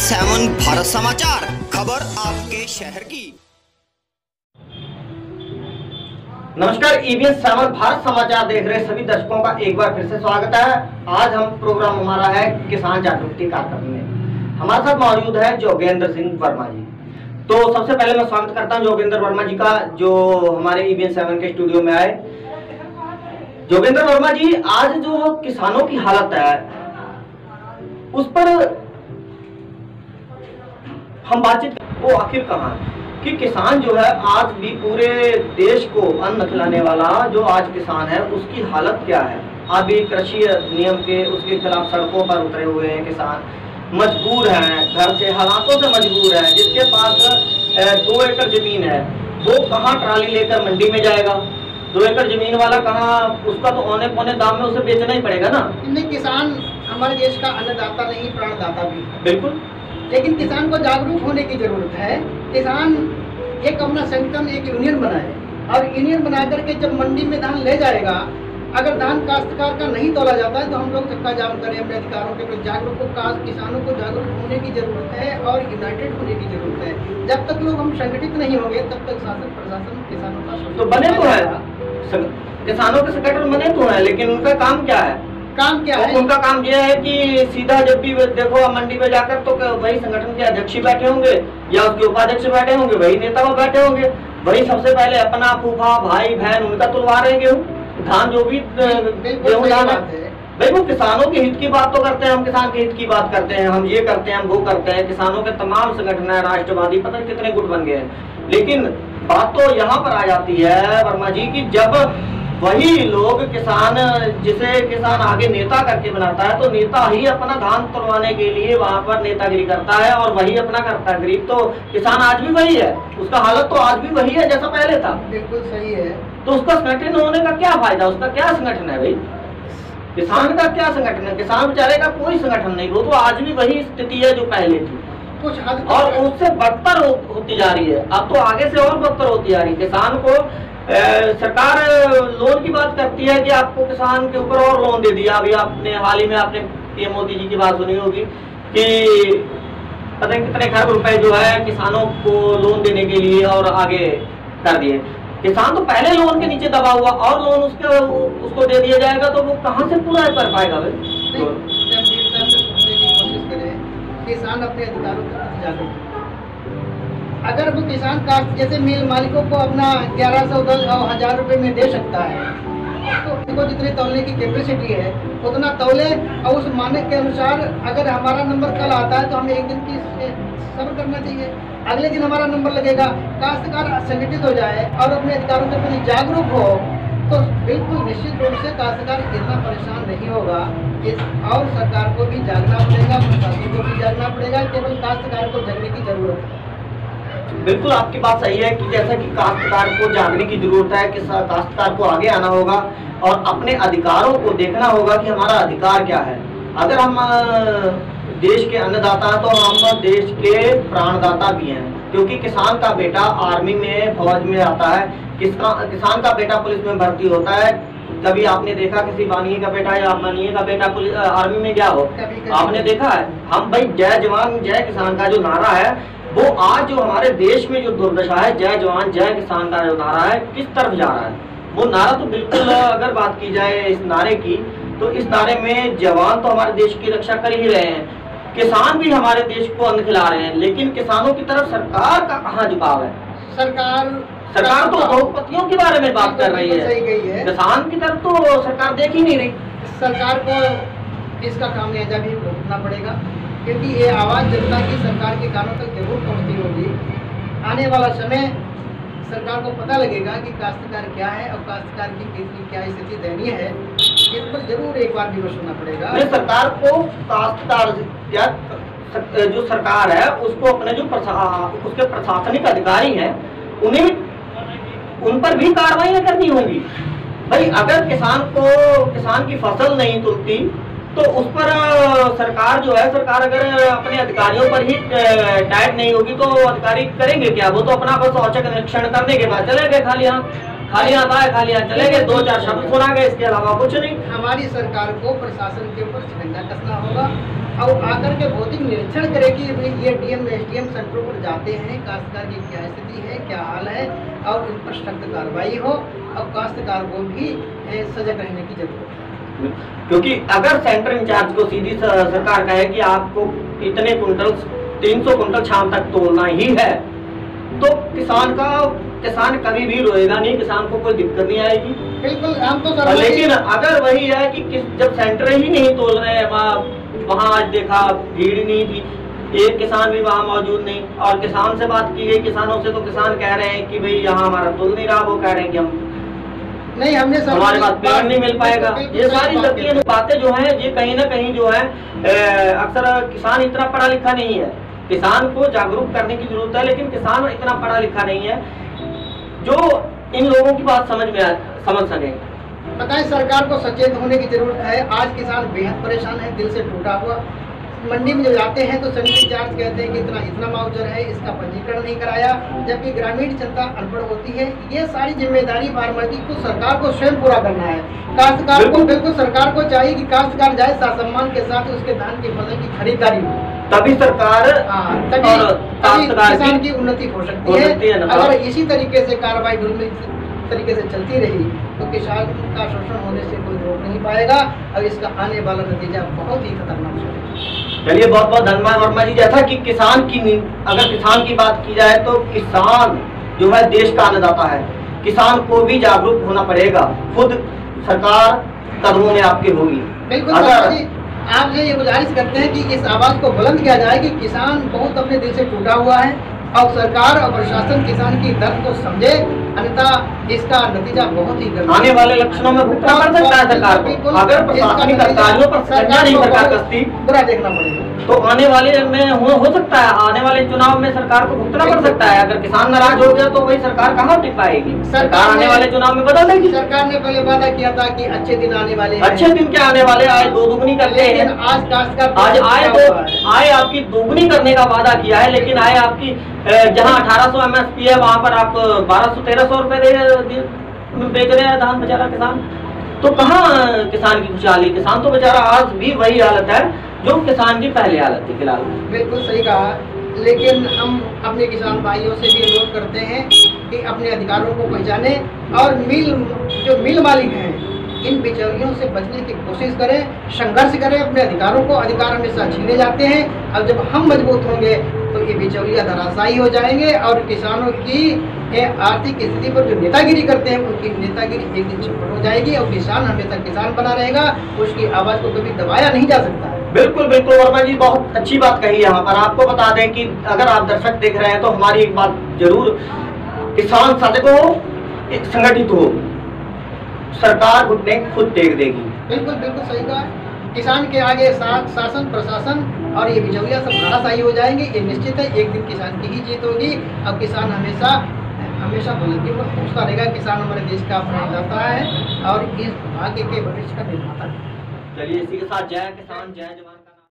7 भारत समाचार, खबर आपके शहर की। नमस्कार, EBN 7 भारत समाचार देख रहे सभी दर्शकों का एक बार फिर से स्वागत है। आज हम प्रोग्राम हमारा है किसान जागरूकता कार्यक्रम में। हमारे साथ मौजूद है जोगेंद्र सिंह वर्मा जी। तो सबसे पहले मैं स्वागत करता हूं जोगेंद्र वर्मा जी का, जो हमारे EBN 7 के स्टूडियो में आए। जोगेंद्र वर्मा जी, आज जो किसानों की हालत है उस पर हम बातचीत, वो आखिर कहाँ है कि किसान जो है आज भी पूरे देश को अन्न खिलाने वाला जो आज किसान है उसकी हालत क्या है। अभी कृषि नियम के उसके खिलाफ सड़कों पर उतरे हुए हैं किसान, मजबूर हैं, घर से हालातों से मजबूर है। जिसके पास 2 एकड़ जमीन है वो कहाँ ट्राली लेकर मंडी में जाएगा? 2 एकड़ जमीन वाला कहाँ, उसका तो औने पौने दाम में उसे बेचना ही पड़ेगा ना। नहीं, किसान हमारे देश का अन्नदाता नहीं, प्राणदाता भी। बिल्कुल, लेकिन किसान को जागरूक होने की जरूरत है। किसान एक अपना संगठन, एक यूनियन बनाए और यूनियन बना करके जब मंडी में धान ले जाएगा, अगर धान काश्तकार का नहीं तोला जाता है तो हम लोग चक्का जाम करें, अपने अधिकारों के प्रति जागरूक किसानों को जागरूक होने की जरूरत है और यूनाइटेड होने की जरूरत है। जब तक लोग हम संगठित नहीं होंगे तब तक शासन प्रशासन किसानों का तो बने तो है, किसानों के संगठन बने तो है, लेकिन उनका काम क्या है? काम क्या है? उनका काम यह है कि सीधा जब भी देखो मंडी में जाकर तो वही संगठन के अध्यक्ष बैठे होंगे या उसके उपाध्यक्ष बैठे होंगे, वही नेता बैठे होंगे, वही सबसे पहले अपना फूफा भाई बहन उनका तुलवा रहे गेहूँ धान जो भी गेहूँ धान है। भाई वो किसानों के हित की बात तो करते हैं, हम किसान के हित की बात करते हैं, हम ये करते हैं, हम वो करते हैं। किसानों के तमाम संगठन है, राष्ट्रवादी, पता नहीं कितने गुट बन गए हैं। लेकिन बात तो यहाँ पर आ जाती है वर्मा जी की जब वही लोग किसान, जिसे किसान आगे नेता करके बनाता है, तो नेता ही अपना धान तुलवाने के लिए वहां पर नेतागिरी करता है और वही अपना करता है। गरीब तो किसान आज भी वही है, उसका हालत तो आज भी वही है जैसा पहले था। बिल्कुल सही है। तो उसका संगठन होने का क्या फायदा, उसका क्या संगठन है? भाई किसान का क्या संगठन है? किसान बेचारे का कोई संगठन नहीं, वो तो आज भी वही स्थिति है जो पहले थी, कुछ हद और उससे बदतर होती जा रही है। अब तो आगे से और बदतर होती जा रही है। किसान को सरकार लोन की बात करती है कि आपको किसान के ऊपर और लोन दे दिया। अभी आपने हाल ही में आपने पीएम मोदी जी की बात सुनी होगी कि पता नहीं कितने खरब रुपए जो है किसानों को लोन देने के लिए और आगे कर दिए। किसान तो पहले लोन के नीचे दबा हुआ और लोन उसको दे दिया जाएगा तो वो कहाँ से पूरा कर पाएगा? सोचने की कोशिश करें, किसान अपने अधिकारों के प्रति जागरूक। अगर वो किसान काश्त जैसे मिल मालिकों को अपना 1100 1000 रुपये में दे सकता है, तो उनको जितने तौलने की कैपेसिटी है उतना तौले और उस मानक के अनुसार अगर हमारा नंबर कल आता है तो हमें एक दिन की सब्र करना चाहिए, अगले दिन हमारा नंबर लगेगा। काश्तकार संगठित हो जाए और अपने अधिकारों के प्रति जागरूक हो तो बिल्कुल निश्चित रूप से काश्तकार इतना परेशान नहीं होगा। और सरकार को भी जागना पड़ेगा, प्रशासन को भी जागना पड़ेगा, केवल काश्तकार को जगने की जरूरत है। बिल्कुल आपकी बात सही है कि जैसा कि काश्तकार को जागने की जरूरत है कि काश्तकार को आगे आना होगा और अपने अधिकारों को देखना होगा कि हमारा अधिकार क्या है। अगर हम देश के अन्नदाता हैं तो हम देश के प्राणदाता भी हैं, क्योंकि किसान का बेटा आर्मी में फौज में आता है, किसान का बेटा पुलिस में भर्ती होता है। कभी आपने देखा किसी बानिए का बेटा या बानिए का बेटा पुलिस आर्मी में गया हो? आपने देखा है? हम भाई जय जवान जय किसान का जो नारा है वो आज जो हमारे देश में जो दुर्दशा है, जय जवान जय किसान का जो नारा है किस तरफ जा रहा है? वो नारा तो बिल्कुल, अगर बात की जाए इस नारे की तो इस नारे में जवान तो हमारे देश की रक्षा कर ही रहे हैं, किसान भी हमारे देश को अन्न खिला रहे हैं, लेकिन किसानों की तरफ सरकार का कहाँ झुकाव है? सरकार तो उद्योगपतियों के बारे में बात कर रही है, किसान की तरफ तो सरकार देख ही नहीं रही। सरकार को इसका खामियाजा भी भुगतना पड़ेगा, क्योंकि ये आवाज़ जनता की सरकार के कानों तक जरूर पहुंचती होगी। आने वाला समय सरकार को पता लगेगा कि काश्तकार क्या है और काश्तकार की क्या स्थिति दयनीय है। इस पर जरूर एक बार विमर्श होना पड़ेगा। सरकार को काश्तकार क्या, जो सरकार है उसको अपने जो उसके प्रशासनिक अधिकारी हैं उन पर भी कार्रवाई करनी होगी। भाई अगर किसान की फसल नहीं तुलती तो उस पर सरकार जो है, सरकार अगर अपने अधिकारियों पर ही टाइट नहीं होगी तो अधिकारी करेंगे क्या? वो तो अपना बस औचक निरीक्षण करने के बाद चले गए, खाली हाथ आए खाली हाथ चले गए, 2-4 शब्द सुना गए, इसके अलावा कुछ नहीं। हमारी सरकार को प्रशासन के ऊपर शिकंजा कसना होगा और आकर के भौतिक निरीक्षण करे कि ये डीएम एसडीएम सेंटरों पर जाते हैं, काश्तकार की क्या स्थिति है, क्या हाल है, और इन पर सख्त कार्रवाई हो और काश्तकार को भी सजग रहने की जरूरत है। क्योंकि अगर सेंटर इंचार्ज को सीधी सरकार कहे कि आपको इतने कुंटल 300 कुंटल शाम तक तोलना ही है, तो किसान कभी भी रोएगा नहीं, किसान को कोई दिक्कत नहीं आएगी। बिल्कुल, हम तो लेकिन अगर वही है कि जब सेंटर ही नहीं तोल रहे हैं, वहाँ आज देखा भीड़ नहीं थी, एक किसान भी वहाँ मौजूद नहीं, और किसान से बात की गई किसानों से, तो किसान कह रहे हैं कि भाई यहाँ हमारा तोल नहीं रहा, वो कह रहे हैं कि हम नहीं, हमने हमारे पास पेमेंट नहीं मिल पाएगा। ये सारी बातें जो है ये कहीं ना कहीं जो है अक्सर किसान इतना पढ़ा लिखा नहीं है, किसान को जागरूक करने की जरूरत है, लेकिन किसान इतना पढ़ा लिखा नहीं है जो इन लोगों की बात समझ सके। बताएं, सरकार को सचेत होने की जरूरत है। आज किसान बेहद परेशान है, दिल से टूटा हुआ। मंडी में जब जाते हैं तो सेंट्रल इंचार्ज कहते हैं कि इतना मुआवजा है, इसका पंजीकरण नहीं कराया, जबकि ग्रामीण जनता अनपढ़ होती है। ये सारी जिम्मेदारी फार्मर की को सरकार को स्वयं पूरा करना है। काश्तकार को बिल्कुल सरकार को चाहिए कि काश्तकार जाए सासम्मान के साथ उसके धान की फसल की खरीदारी हो, तभी सरकार तभी किसान की उन्नति हो सकती है। अगर इसी तरीके से कार्रवाई ढुलमी तरीके से चलती रही तो किसान का शोषण होने से कोई रोक नहीं पाएगा और इसका आने वाला नतीजा बहुत ही खतरनाक होगा। चलिए, बहुत बहुत धन्यवाद वर्मा जी। जैसा कि अगर किसान की बात की जाए तो किसान जो है देश का अन्नदाता है, किसान को भी जागरूक होना पड़ेगा, खुद सरकार कदमों में आपके होगी। बिल्कुल, आपसे ये गुजारिश करते हैं कि इस आवाज को बुलंद किया जाए कि किसान बहुत अपने दिल से टूटा हुआ है और सरकार और प्रशासन किसान की दर्द को समझे, अन्यथा इसका नतीजा बहुत ही गंभीर आने वाले लक्षणों में भुगतना पड़ सकता है सरकार को। अगर प्रशासनिक अधिकारियों पर सरकार कसती बुरा देखना पड़ेगा तो आने वाले में हो सकता है, आने वाले चुनाव में सरकार को भुगतना पड़ सकता है। अगर किसान नाराज हो गया तो वही सरकार कहाँ टिक पाएगी, सरकार आने वाले चुनाव में बदल देगी। सरकार ने पहले वादा किया था कि अच्छे दिन आने वाले, अच्छे दिन क्या आने वाले, आए दो दुगनी करते हैं। आज आए आपकी दोगुनी करने का वादा किया है, लेकिन आए आपकी जहाँ 1800 MSP है वहाँ पर आप 1200-1300 रुपए बेच रहे हैं धान बेचारा किसान। तो कहाँ किसान की खुशहाली, किसान तो बेचारा आज भी वही हालत है जो किसान की पहले हालत थी फिलहाल। बिल्कुल सही कहा, लेकिन हम अपने किसान भाइयों से भी अनुरोध करते हैं कि अपने अधिकारों को पहचाने और जो मिल मालिक हैं इन बिचौलियों से बचने की कोशिश करें, संघर्ष करें अपने अधिकारों को। अधिकार हमेशा छीने जाते हैं और जब हम मजबूत होंगे तो ये बिचौलिया धराशायी हो जाएंगे और किसानों की आर्थिक स्थिति पर जो नेतागिरी करते हैं उनकी नेतागिरी एक दिन चौपट हो जाएगी और किसान हमेशा किसान बना रहेगा, उसकी आवाज़ को कभी दबाया नहीं जा सकता है। बिल्कुल बिल्कुल वर्मा जी, बहुत अच्छी बात कही यहाँ पर। आपको बता दें कि अगर आप दर्शक देख रहे हैं तो हमारी एक बात जरूर, किसान सजग हो, संगठित हो, सरकार घुटने खुद टेक देगी। बिल्कुल बिल्कुल सही कहा, किसान के आगे शासन प्रशासन और ये बिचौलिया सब धराशायी हो जाएंगे। ये निश्चित है, एक दिन किसान की ही जीत होगी। अब किसान हमेशा बुलंदी पर पहुँचता रहेगा। किसान हमारे देश का अन्नदाता है और इस भाग्य के भविष्य का निर्माता है। चलिए, इसी के साथ जय किसान जय जवान।